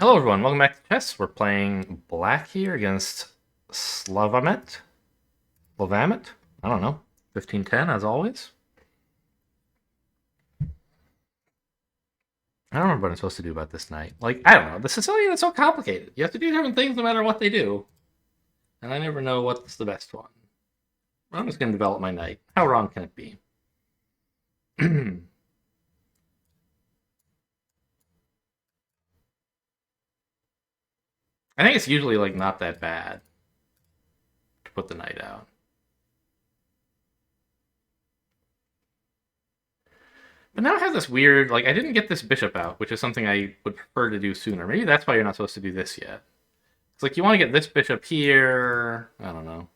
Hello everyone, welcome back to chess. We're playing black here against Slavamet. Slavamet? I don't know. 1510 as always. I don't remember what I'm supposed to do about this knight. Like, I don't know. The Sicilian is so complicated. You have to do different things no matter what they do. And I never know what's the best one. I'm just going to develop my knight. How wrong can it be? I think it's usually like not that bad to put the knight out. But now I have this weird, like, I didn't get this bishop out, which is something I would prefer to do sooner. Maybe that's why you're not supposed to do this yet. It's like you want to get this bishop here. I don't know.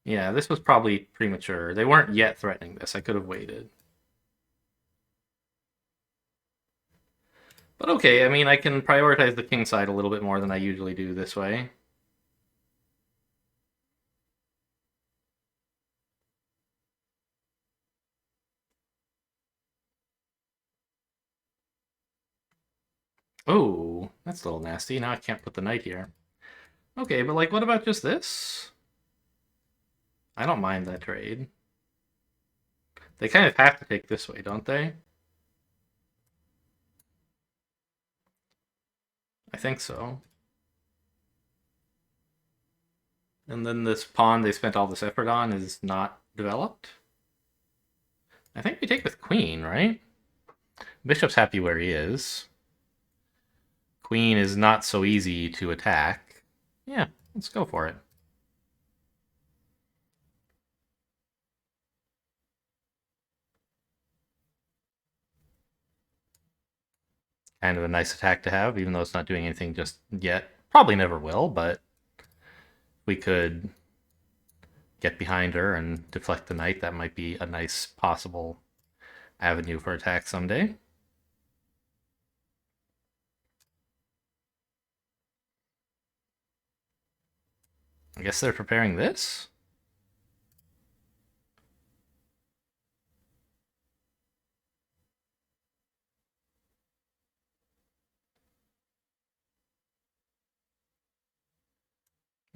Yeah, this was probably premature. They weren't yet threatening this. I could have waited. But okay, I mean, I can prioritize the king side a little bit more than I usually do this way. Oh, that's a little nasty. Now I can't put the knight here. Okay, but like, what about just this? I don't mind that trade. They kind of have to take this way, don't they? I think so. And then this pawn they spent all this effort on is not developed. I think we take with queen, right? Bishop's happy where he is. Queen is not so easy to attack. Yeah, let's go for it. Kind of a nice attack to have, even though it's not doing anything just yet. Probably never will, but we could get behind her and deflect the knight. That might be a nice possible avenue for attack someday. I guess they're preparing this?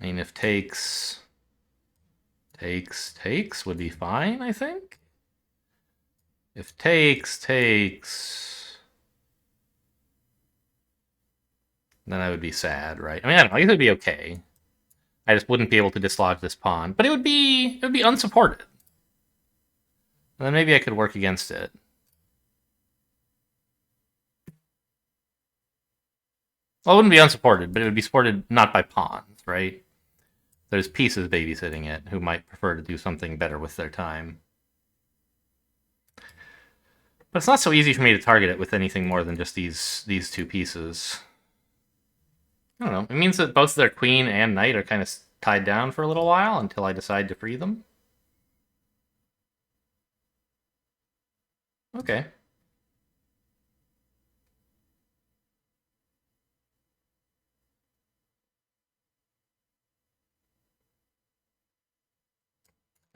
I mean, if takes would be fine, I think. If takes, then I would be sad, right? I mean, I don't know. I guess it'd be okay. I just wouldn't be able to dislodge this pawn, but it would be unsupported. And then maybe I could work against it. Well, it wouldn't be unsupported, but it would be supported not by pawns, right? There's pieces babysitting it who might prefer to do something better with their time. But it's not so easy for me to target it with anything more than just these two pieces. I don't know. It means that both their queen and knight are kind of tied down for a little while until I decide to free them. Okay.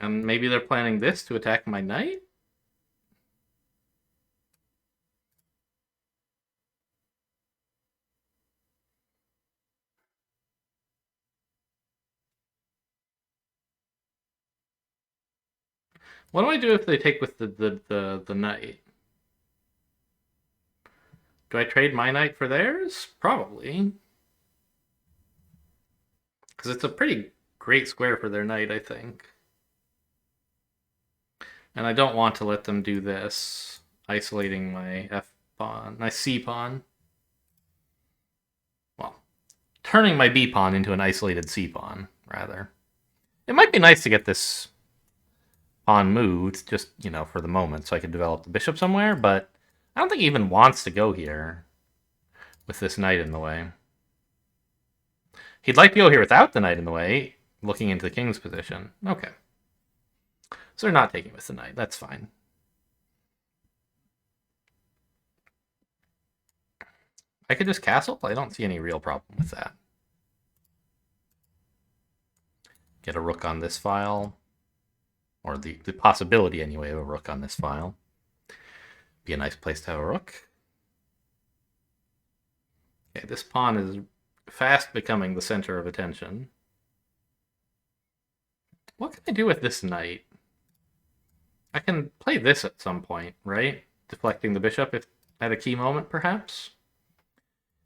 And maybe they're planning this to attack my knight? What do I do if they take with the knight? Do I trade my knight for theirs? Probably. Because it's a pretty great square for their knight, I think. And I don't want to let them do this, isolating my F pawn, my C pawn. Well, turning my B pawn into an isolated C pawn, rather. It might be nice to get this pawn moved, just, for the moment, so I could develop the bishop somewhere, but I don't think he even wants to go here with this knight in the way. He'd like to go here without the knight in the way, looking into the king's position. Okay. So they're not taking with the knight. That's fine. I could just castle. I don't see any real problem with that. Get a rook on this file. Or the possibility, anyway, of a rook on this file. Be a nice place to have a rook. Okay, this pawn is fast becoming the center of attention. What can I do with this knight? I can play this at some point, right? Deflecting the bishop if at a key moment, perhaps?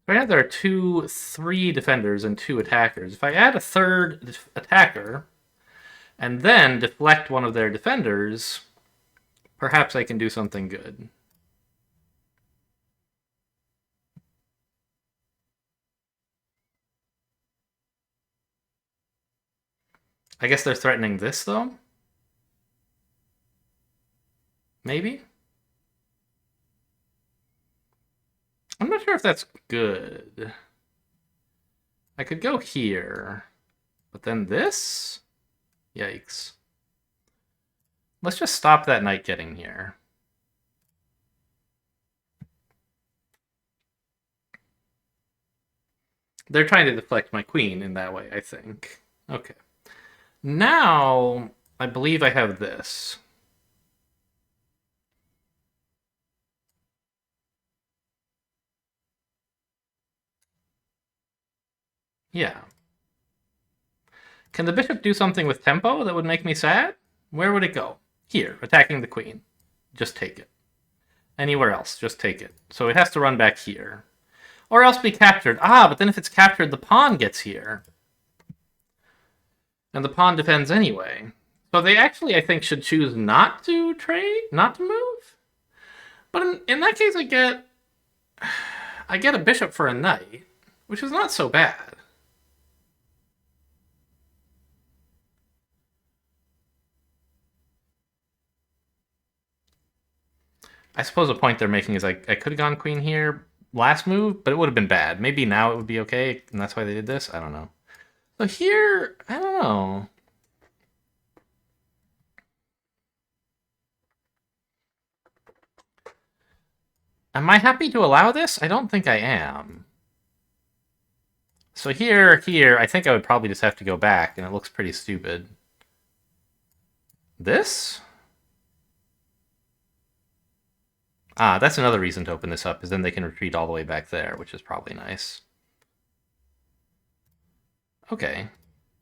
Right now there are 3 defenders and 2 attackers. If I add a third attacker and then deflect one of their defenders, perhaps I can do something good. I guess they're threatening this, though? Maybe? I'm not sure if that's good. I could go here. But then this? Yikes. Let's just stop that knight getting here. They're trying to deflect my queen in that way, I think. Okay. Now, I believe I have this. Yeah. Can the bishop do something with tempo that would make me sad? Where would it go? Here, attacking the queen. Just take it. Anywhere else, just take it. So it has to run back here. Or else be captured. Ah, but then if it's captured, the pawn gets here. And the pawn defends anyway. So they actually, I think, should choose not to trade, not to move. But in that case, I get a bishop for a knight, which is not so bad. I suppose the point they're making is I could have gone queen here last move, but it would have been bad. Maybe now it would be okay, and that's why they did this? I don't know. So here, I don't know. Am I happy to allow this? I don't think I am. So here, I think I would probably just have to go back, and it looks pretty stupid. This? Ah, that's another reason to open this up, is then they can retreat all the way back there, which is probably nice. Okay,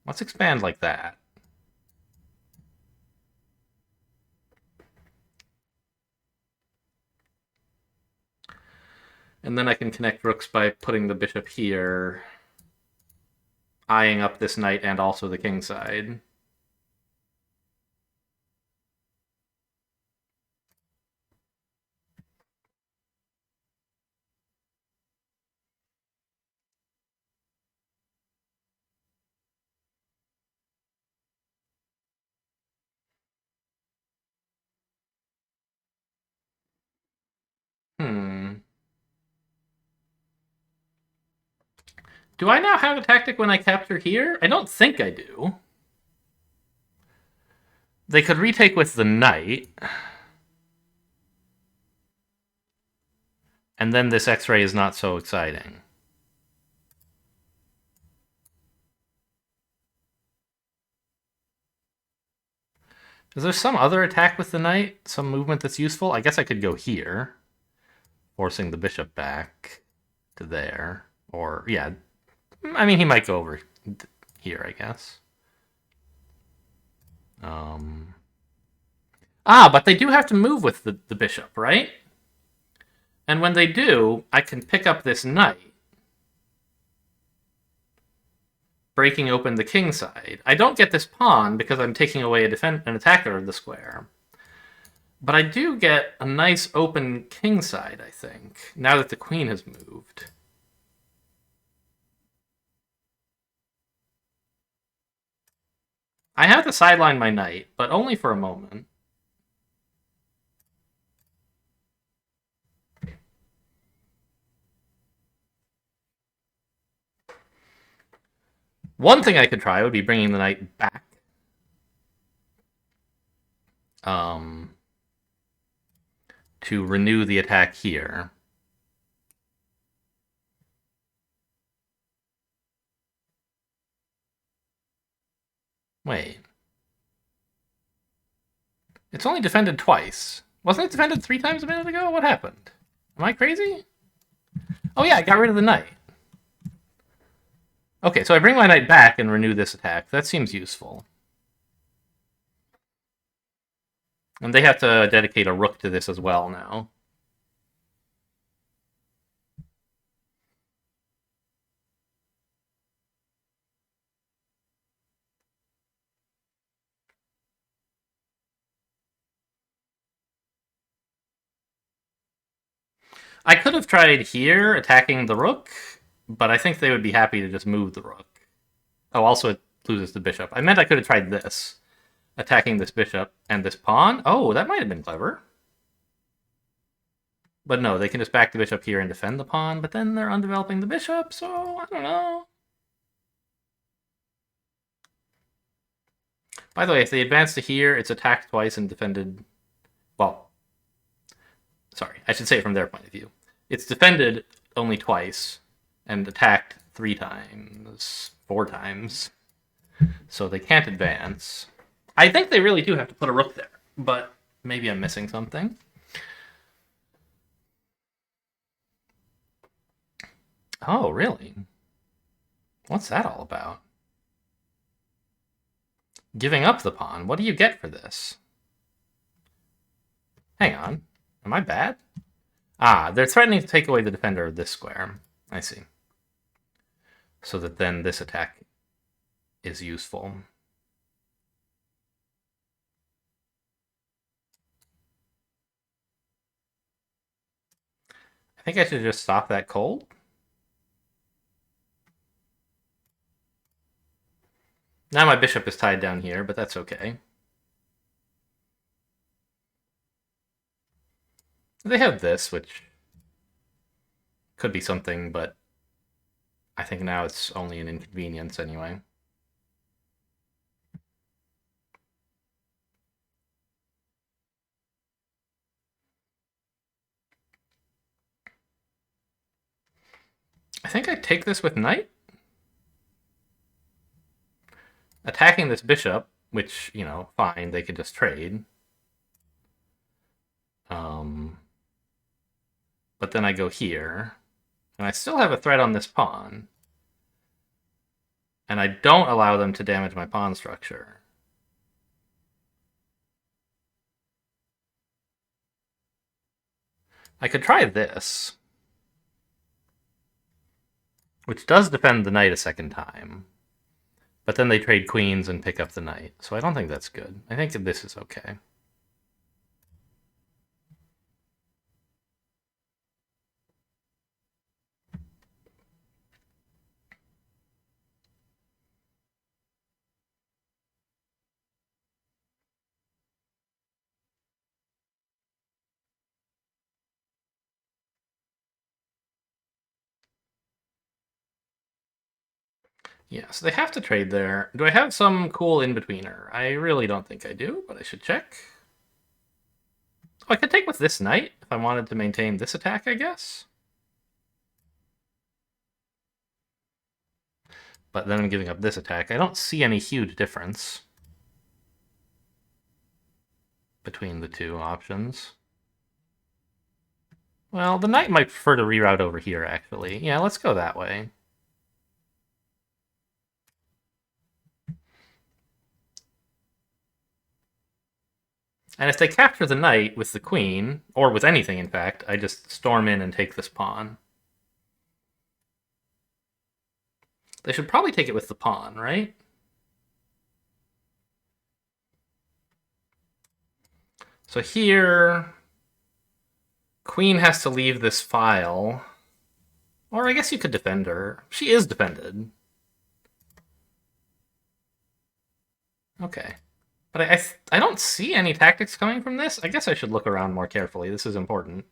let's expand like that. And then I can connect rooks by putting the bishop here, eyeing up this knight and also the king side. Do I now have a tactic when I capture here? I don't think I do. They could retake with the knight. And then this X-ray is not so exciting. Is there some other attack with the knight? Some movement that's useful? I guess I could go here, forcing the bishop back to there. Or, yeah, I mean, he might go over here, I guess. But they do have to move with the bishop, right? And when they do, I can pick up this knight, breaking open the king side. I don't get this pawn because I'm taking away an attacker of the square. But I do get a nice open king side, I think, now that the queen has moved. I have to sideline my knight, but only for a moment. One thing I could try would be bringing the knight back. To renew the attack here. Wait. It's only defended twice. Wasn't it defended 3 times a minute ago? What happened? Am I crazy? Oh yeah, I got rid of the knight. Okay, so I bring my knight back and renew this attack. That seems useful. And they have to dedicate a rook to this as well now. I could have tried here, attacking the rook, but I think they would be happy to just move the rook. Oh, also it loses the bishop. I meant I could have tried this, attacking this bishop and this pawn. Oh, that might have been clever. But no, they can just back the bishop here and defend the pawn, but then they're undeveloping the bishop, so I don't know. By the way, if they advance to here, it's attacked twice and defended... Well, sorry, I should say it from their point of view. It's defended only twice and attacked 3 times, 4 times. So they can't advance. I think they really do have to put a rook there, but maybe I'm missing something. Oh, really? What's that all about? Giving up the pawn. What do you get for this? Hang on. Am I bad? Ah, they're threatening to take away the defender of this square. I see. So that then this attack is useful. I think I should just stop that cold. Now my bishop is tied down here, but that's okay. They have this, which could be something, but I think now it's only an inconvenience anyway. I think I take this with knight. Attacking this bishop, which, you know, fine, they could just trade. But then I go here, and I still have a threat on this pawn. And I don't allow them to damage my pawn structure. I could try this, which does defend the knight a second time. But then they trade queens and pick up the knight, so I don't think that's good. I think this is okay. Yeah, so they have to trade there. Do I have some cool in-betweener? I really don't think I do, but I should check. Oh, I could take with this knight if I wanted to maintain this attack, I guess. But then I'm giving up this attack. I don't see any huge difference between the two options. Well, the knight might prefer to reroute over here, actually. Yeah, let's go that way. And if they capture the knight with the queen, or with anything, in fact, I just storm in and take this pawn. They should probably take it with the pawn, right? So here, queen has to leave this file. Or I guess you could defend her. She is defended. Okay. But I don't see any tactics coming from this. I guess I should look around more carefully. This is important.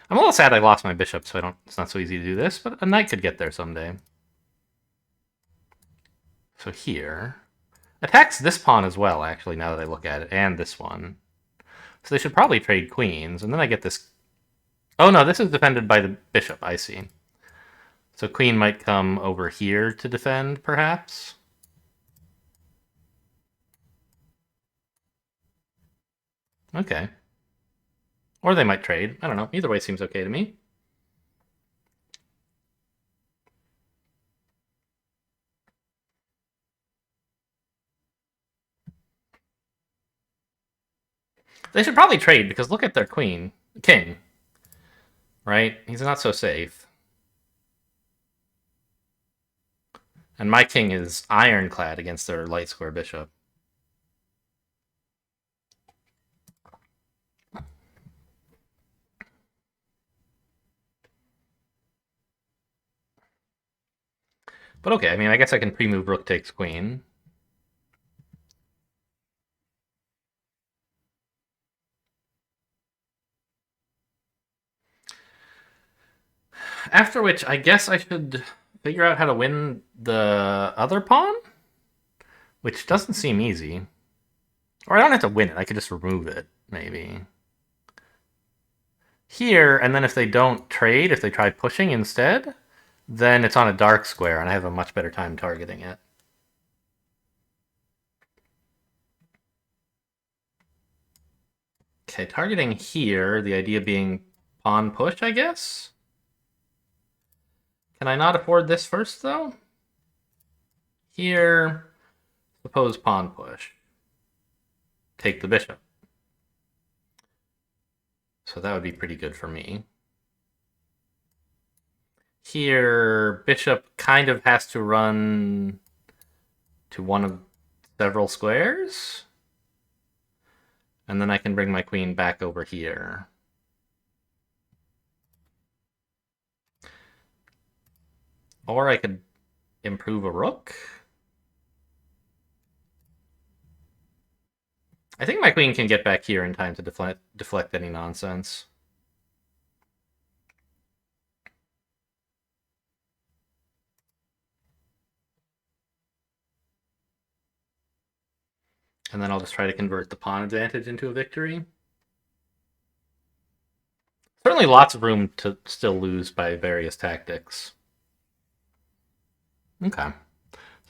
I'm a little sad I lost my bishop, so it's not so easy to do this, but a knight could get there someday. So here... Attacks this pawn as well, actually, now that I look at it, and this one. So they should probably trade queens, and then I get this... Oh no, this is defended by the bishop, I see. So queen might come over here to defend, perhaps? Okay. Or they might trade. I don't know. Either way seems okay to me. They should probably trade, because look at their king. Right? He's not so safe. And my king is ironclad against their light square bishop. But okay, I mean, I guess I can pre-move rook takes queen. After which, I guess I should figure out how to win the other pawn, which doesn't seem easy. Or I don't have to win it, I could just remove it, maybe. Here, and then if they don't trade, if they try pushing instead, then it's on a dark square, and I have a much better time targeting it. Okay, targeting here, the idea being pawn push, I guess? Can I not afford this first, though? Here, suppose pawn push. Take the bishop. So that would be pretty good for me. Here, bishop kind of has to run to one of several squares. And then I can bring my queen back over here. Or I could improve a rook. I think my queen can get back here in time to deflect any nonsense. And then I'll just try to convert the pawn advantage into a victory. Certainly lots of room to still lose by various tactics. Okay.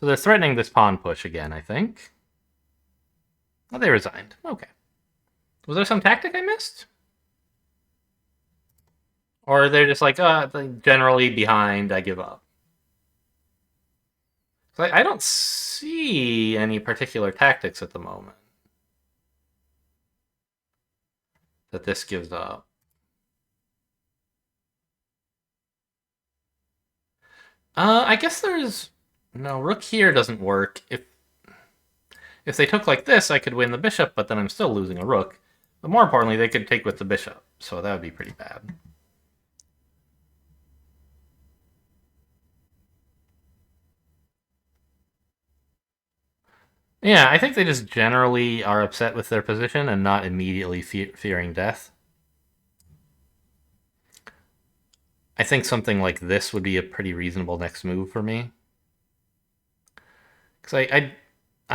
So they're threatening this pawn push again, I think. Oh, they resigned. Okay. Was there some tactic I missed? Or they're just like, generally behind, I give up. So I don't see any particular tactics at the moment that this gives up. I guess there's... No, rook here doesn't work. If they took like this, I could win the bishop, but then I'm still losing a rook. But more importantly, they could take with the bishop, so that would be pretty bad. Yeah, I think they just generally are upset with their position and not immediately fearing death. I think something like this would be a pretty reasonable next move for me. Because I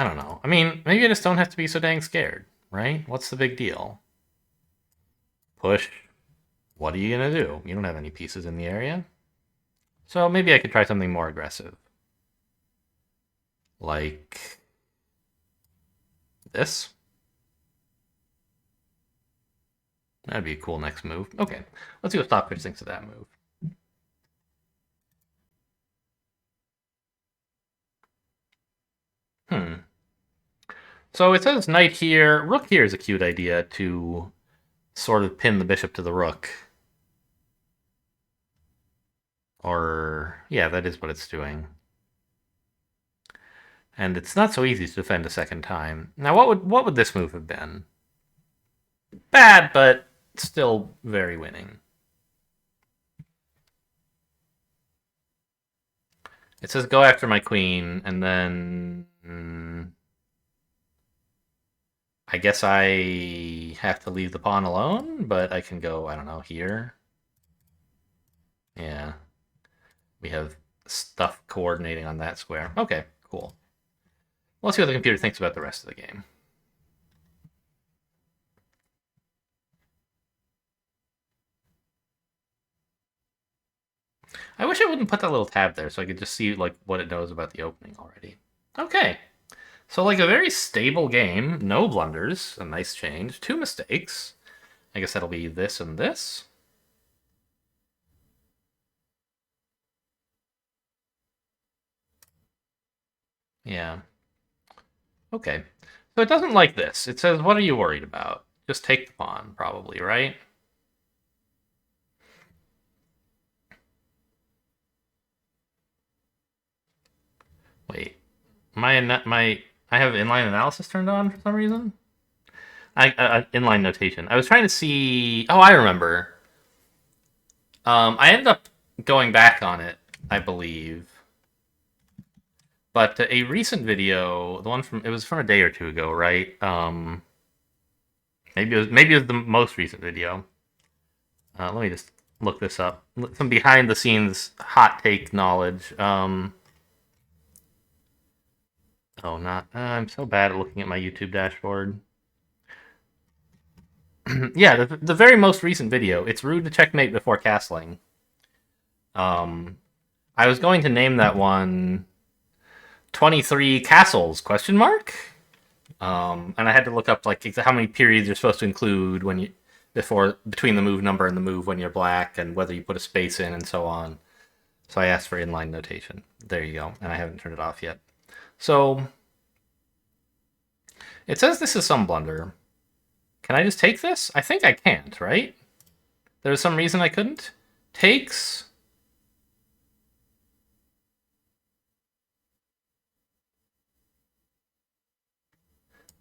don't know. I mean, maybe I just don't have to be so dang scared, right? What's the big deal? Push. What are you going to do? You don't have any pieces in the area. So maybe I could try something more aggressive. Like this. That'd be a cool next move. Okay, let's see what Stockfish thinks of that move. So it says knight here. Rook here is a cute idea to sort of pin the bishop to the rook. Or, yeah, that is what it's doing. And it's not so easy to defend a second time. Now, what would this move have been? Bad, but still very winning. It says go after my queen, and then... I guess I have to leave the pawn alone, but I can go, I don't know, here. Yeah. We have stuff coordinating on that square. Okay, cool. Let's see what the computer thinks about the rest of the game. I wish I wouldn't put that little tab there so I could just see like what it knows about the opening already. Okay. So like a very stable game, no blunders, a nice change, 2 mistakes. I guess that'll be this and this. Yeah. Okay. So it doesn't like this. It says, what are you worried about? just take the pawn, probably, right? Wait, I have inline analysis turned on for some reason. Inline notation. I was trying to see. Oh, I remember. I ended up going back on it, I believe. But a recent video, the one from it was from a day or two ago, right? Maybe it was the most recent video. Let me just look this up. Some behind the scenes hot take knowledge. Oh, not. I'm so bad at looking at my YouTube dashboard. Yeah, the very most recent video. It's rude to checkmate before castling. I was going to name that one 23 castles question mark. And I had to look up like how many periods you're supposed to include when you between the move number and the move when you're black, and whether you put a space in and so on. So I asked for inline notation. There you go, and I haven't turned it off yet. So it says this is some blunder. Can I just take this? I think I can't, right? There's some reason I couldn't. Takes.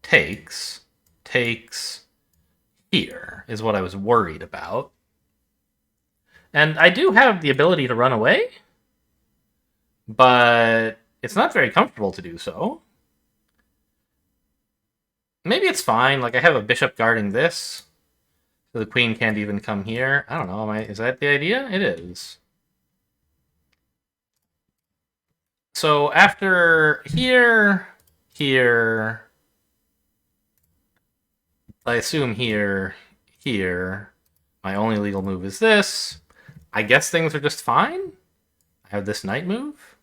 Takes here is what I was worried about. And I do have the ability to run away, but it's not very comfortable to do so. Maybe it's fine. Like, I have a bishop guarding this, so the queen can't even come here. I don't know. Is that the idea? It is. So after here, I assume here, my only legal move is this. I guess things are just fine. I have this knight move.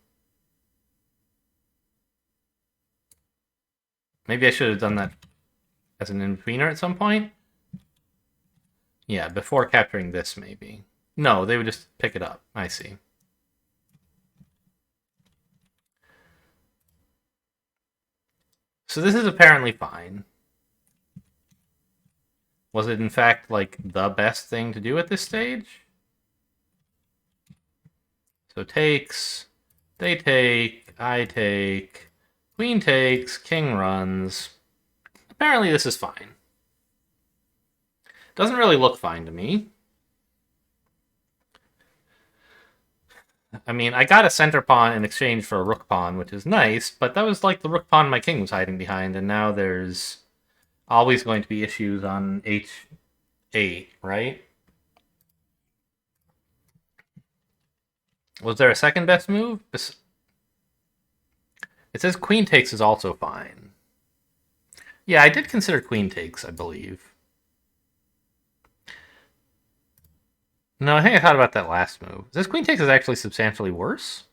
Maybe I should have done that as an in-betweener at some point. Yeah, before capturing this, maybe. No, they would just pick it up. I see. So this is apparently fine. Was it in fact like the best thing to do at this stage? So takes, they take, I take, queen takes, king runs. Apparently this is fine. Doesn't really look fine to me. I mean, I got a center pawn in exchange for a rook pawn, which is nice, but that was like the rook pawn my king was hiding behind, and now there's always going to be issues on h8, right? Was there a second best move? It says queen takes is also fine. Yeah, I did consider queen takes, I believe. No, I think I thought about that last move. This queen takes is actually substantially worse?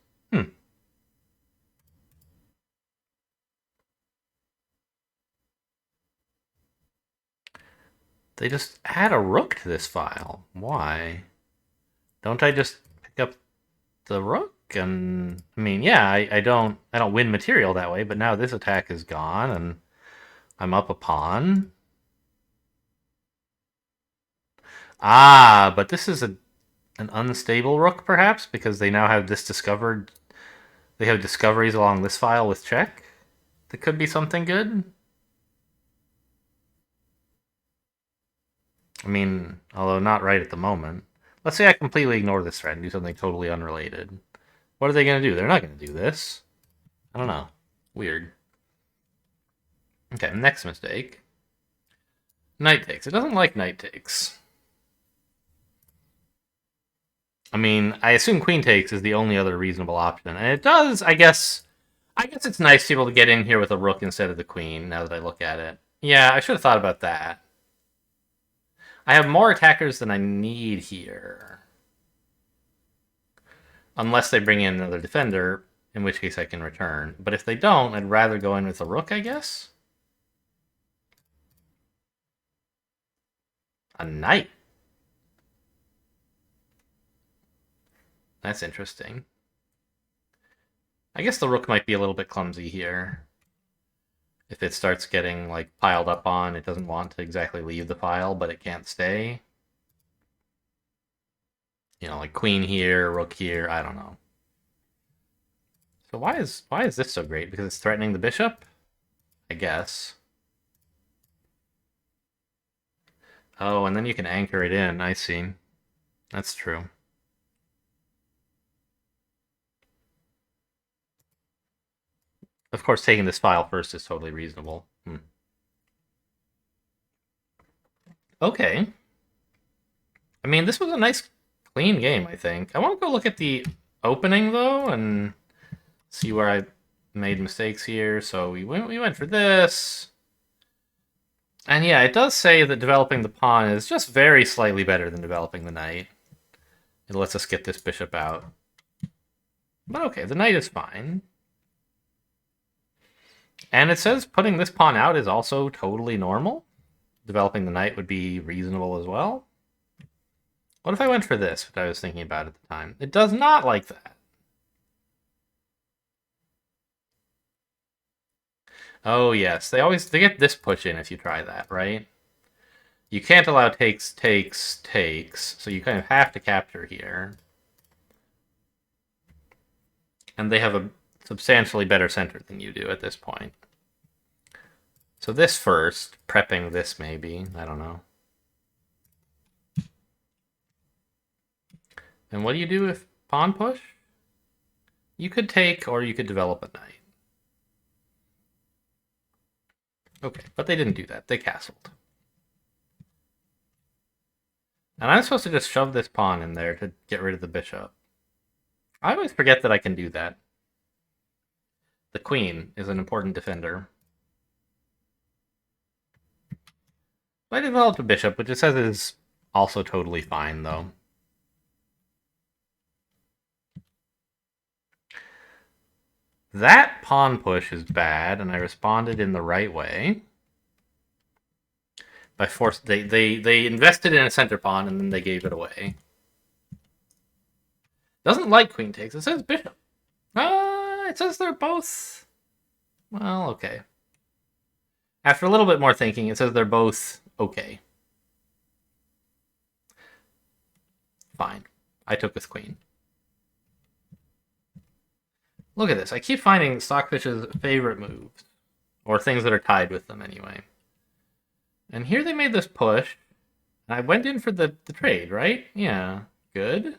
They just add a rook to this file. Why? Don't I just pick up the rook? And I mean, yeah, I don't win material that way, but now this attack is gone and I'm up a pawn. Ah, but this is an unstable rook, perhaps, because they now have this discovered. They have discoveries along this file with check. That could be something good. I mean, although not right at the moment. Let's say I completely ignore this threat and do something totally unrelated. What are they going to do? They're not going to do this. I don't know. Weird. Okay, next mistake. Knight takes. It doesn't like knight takes. I mean, I assume queen takes is the only other reasonable option. And it does, I guess it's nice to be able to get in here with a rook instead of the queen, now that I look at it. Yeah, I should have thought about that. I have more attackers than I need here. Unless they bring in another defender, in which case I can return. But if they don't, I'd rather go in with a rook, I guess? A knight. That's interesting. I guess the rook might be a little bit clumsy here. If it starts getting like piled up on, it doesn't want to exactly leave the file, but it can't stay. You know, like queen here, rook here, I don't know. So why is this so great? Because it's threatening the bishop? I guess. Oh, and then you can anchor it in, I see. That's true. Of course, taking this file first is totally reasonable. Okay. I mean, this was a nice, clean game, I think. I want to go look at the opening, though, and see where I made mistakes here. So we went for this. And yeah, it does say that developing the pawn is just very slightly better than developing the knight. It lets us get this bishop out. But okay, the knight is fine. And it says putting this pawn out is also totally normal. Developing the knight would be reasonable as well. What if I went for this, which I was thinking about at the time? It does not like that. Oh yes, they get this push in if you try that, right? You can't allow takes, takes, takes, so you kind of have to capture here. And they have a substantially better center than you do at this point. So this first, prepping this maybe, I don't know. And what do you do if pawn push? You could take, or you could develop a knight. Okay, but they didn't do that. They castled. And I'm supposed to just shove this pawn in there to get rid of the bishop. I always forget that I can do that. The queen is an important defender. I developed a bishop, which it says is also totally fine, though. That pawn push is bad, and I responded in the right way. By force, they invested in a center pawn, and then they gave it away. Doesn't like queen takes. It says bishop. It says they're both... Well, okay. After a little bit more thinking, it says they're both okay. Fine. I took with queen. Look at this. I keep finding Stockfish's favorite moves. Or things that are tied with them, anyway. And here they made this push. I went in for the trade, right? Yeah. Good.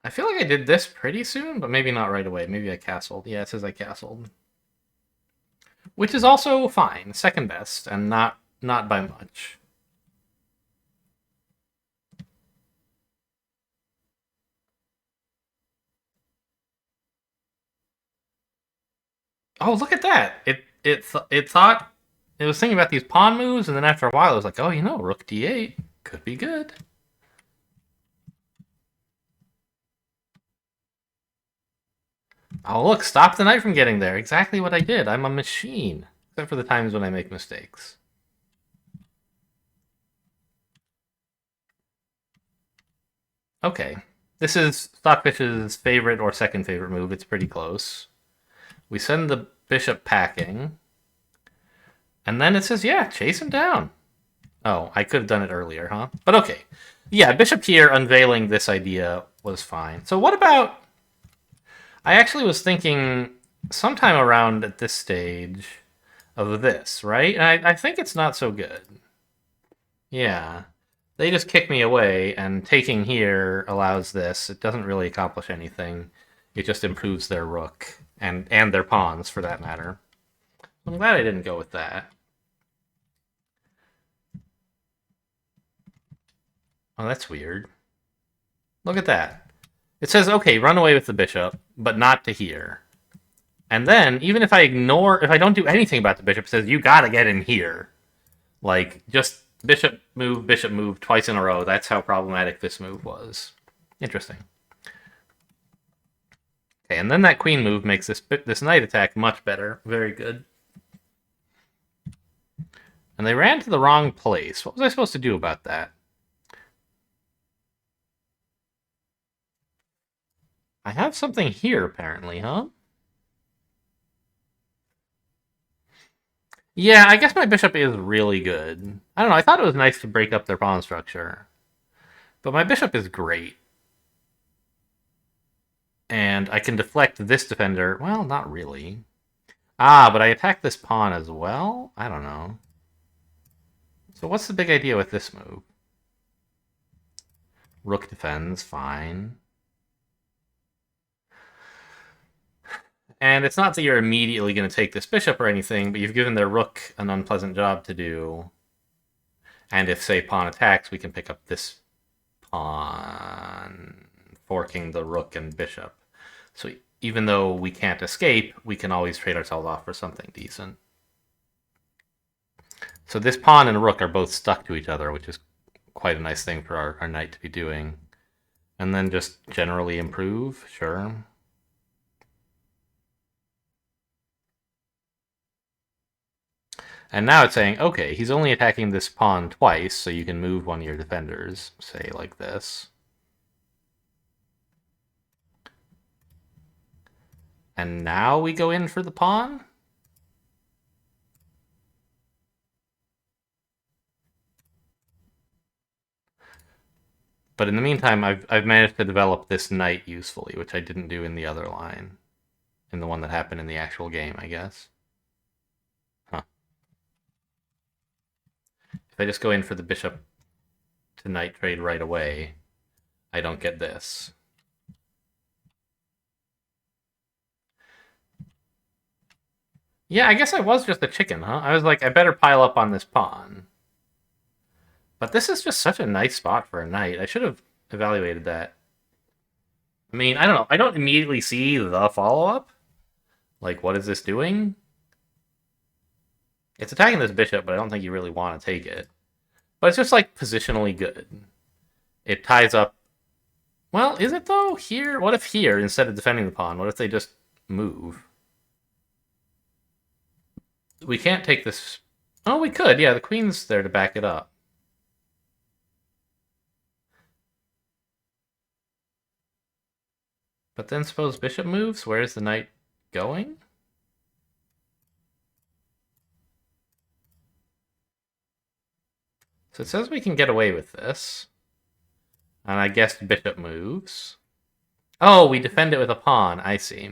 I feel like I did this pretty soon, but maybe not right away. Maybe I castled. Yeah, it says I castled. Which is also fine. Second best, and not by much. Oh, look at that! It thought it was thinking about these pawn moves, and then after a while, it was like, oh, you know, rook d8 could be good. Oh, look, stop the knight from getting there. Exactly what I did. I'm a machine. Except for the times when I make mistakes. Okay. This is Stockfish's favorite or second favorite move. It's pretty close. We send the bishop packing. And then it says, yeah, chase him down. Oh, I could have done it earlier, huh? But okay. Yeah, bishop here unveiling this idea was fine. So what about... I actually was thinking sometime around at this stage of this, right? And I think it's not so good. Yeah. They just kick me away, and taking here allows this. It doesn't really accomplish anything. It just improves their rook, and their pawns, for that matter. I'm glad I didn't go with that. Oh, that's weird. Look at that. It says, okay, run away with the bishop, but not to here. And then, even if I don't do anything about the bishop, it says, you gotta get in here. Like, just bishop move twice in a row. That's how problematic this move was. Interesting. Okay, and then that queen move makes this knight attack much better. Very good. And they ran to the wrong place. What was I supposed to do about that? I have something here, apparently, huh? Yeah, I guess my bishop is really good. I don't know, I thought it was nice to break up their pawn structure. But my bishop is great. And I can deflect this defender. Well, not really. Ah, but I attack this pawn as well? I don't know. So what's the big idea with this move? Rook defends, fine. And it's not that you're immediately going to take this bishop or anything, but you've given their rook an unpleasant job to do. And if, say, pawn attacks, we can pick up this pawn, forking the rook and bishop. So even though we can't escape, we can always trade ourselves off for something decent. So this pawn and rook are both stuck to each other, which is quite a nice thing for our knight to be doing. And then just generally improve, sure. And now it's saying, okay, he's only attacking this pawn twice, so you can move one of your defenders, say like this. And now we go in for the pawn? But in the meantime, I've managed to develop this knight usefully, which I didn't do in the other line. In the one that happened in the actual game, I guess. Huh. If I just go in for the bishop to knight trade right away, I don't get this. Yeah, I guess I was just a chicken, huh? I was like, I better pile up on this pawn. But this is just such a nice spot for a knight. I should have evaluated that. I mean, I don't know. I don't immediately see the follow-up. Like, what is this doing? It's attacking this bishop, but I don't think you really want to take it. But it's just, like, positionally good. It ties up... Well, is it, though? Here? What if here, instead of defending the pawn, what if they just move? We can't take this... Oh, we could. Yeah, the queen's there to back it up. But then suppose bishop moves? Where's the knight going? So it says we can get away with this. And I guess bishop moves. Oh, we defend it with a pawn. I see.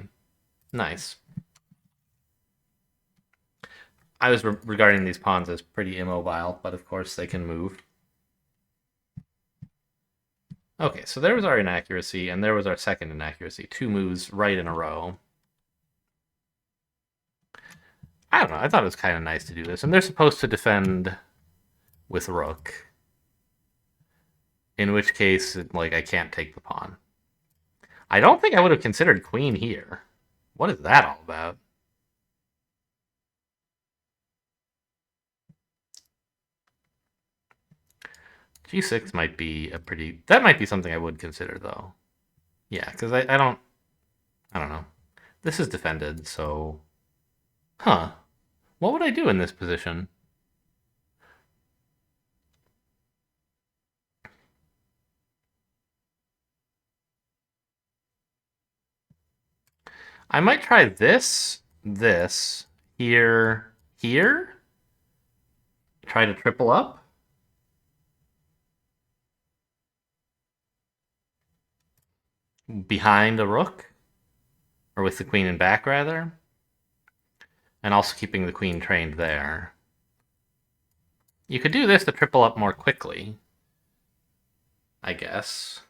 Nice. I was regarding these pawns as pretty immobile, but of course they can move. Okay, so there was our inaccuracy, and there was our second inaccuracy. 2 moves right in a row. I don't know, I thought it was kind of nice to do this. And they're supposed to defend with rook. In which case, like, I can't take the pawn. I don't think I would have considered queen here. What is that all about? G6 might be a pretty... That might be something I would consider, though. Yeah, because I don't know. This is defended, so... Huh. What would I do in this position? I might try this, here, here. Try to triple up. Behind a rook. Or with the queen in back, rather. And also keeping the queen trained there. You could do this to triple up more quickly, I guess.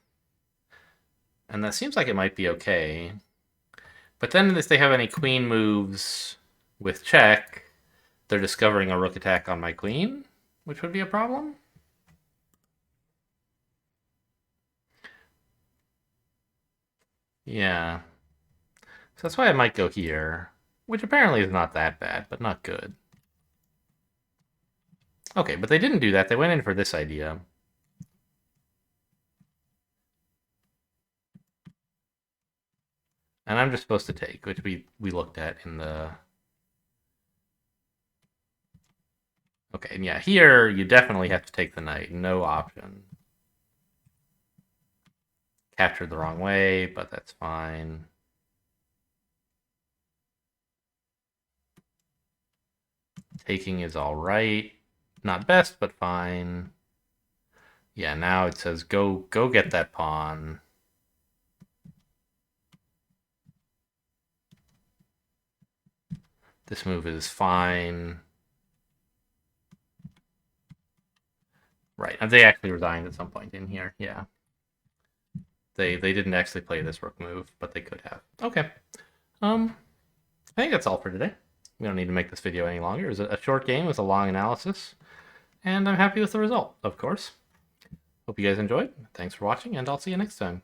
And that seems like it might be okay. But then if they have any queen moves with check, they're discovering a rook attack on my queen, which would be a problem. Yeah. So that's why I might go here, which apparently is not that bad, but not good. Okay, but they didn't do that. They went in for this idea. And I'm just supposed to take, which we looked at in the... Okay, and yeah, here you definitely have to take the knight. No option. Captured the wrong way, but that's fine. Taking is all right. Not best, but fine. Yeah, now it says go get that pawn. This move is fine. Right, and they actually resigned at some point in here. Yeah, they didn't actually play this rook move, but they could have. Okay, I think that's all for today. We don't need to make this video any longer. It was a short game with a long analysis, and I'm happy with the result, of course. Hope you guys enjoyed. Thanks for watching, and I'll see you next time.